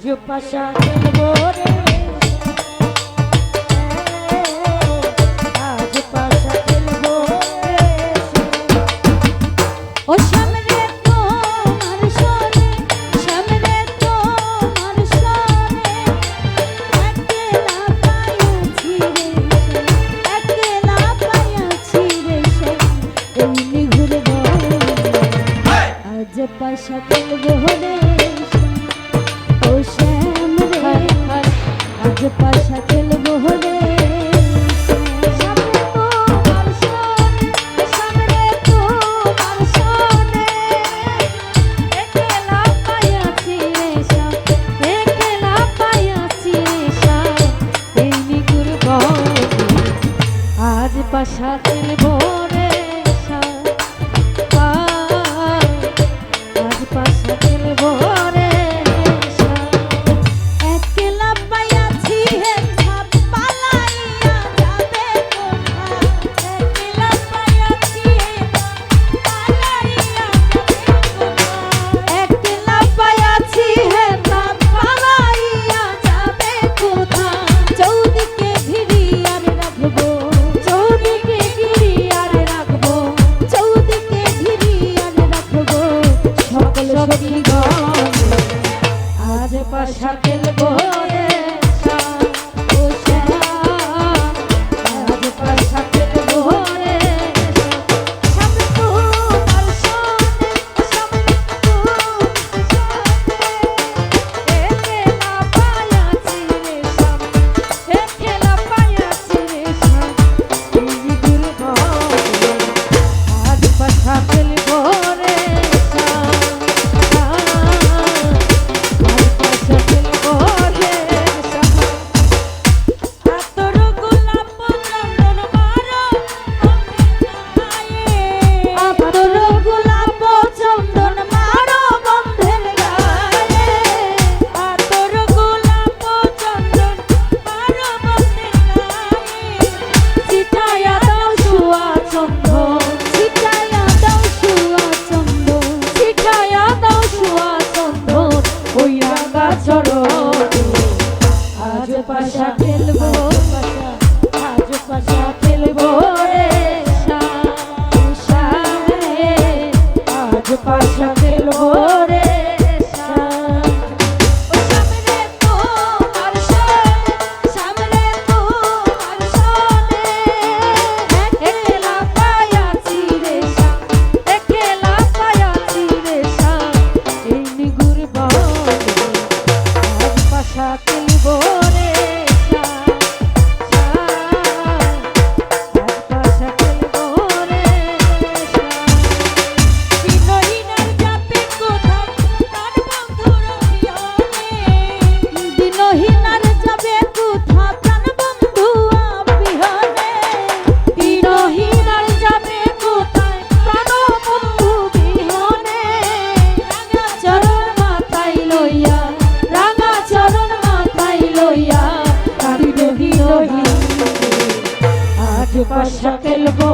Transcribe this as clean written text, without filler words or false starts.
পাশা খেলবো রে আজ পাশা খেলবো রে ও সামনে তোমার সনে সামনে তোমার সনে একলা পাইছি রে একলা পাইছি রে এই নিঘুর আজ পাশা খেলবো রে ও শ্যাম রে আজ পাশা খেলবো রে পাশা খেলবো রে আজ পাশা খেলবো রে একলা পাইয়াছি হে পালাইয়া যাবে কোথা একলা পাইয়াছি হে পালাইয়া যাবে একলা পাইয়াছি হে পালাইয়া যাবে কোথা চৌদিকে ঘিরিয়া রাখবো আজ পাশা খেলবো রে ও শ্যাম আজ পাশা খেলবো রে সামনে তোমার সনে সামনে একলা পাইয়াছি রে একলা পাইয়াছি রে আজ পাশা খেলবো রে আজ পাশা খেলবো আজ পাশা খেলবো রে শ্যাম রে আজ পাশা খেলবো রে সামনে তোমার সনে সামনে তোমার সনে একলা পাইয়াছি রে একলা পাইয়াছি রে এই নিগুর আজ পাশা খেলবো রে আজ পাশা খেলবো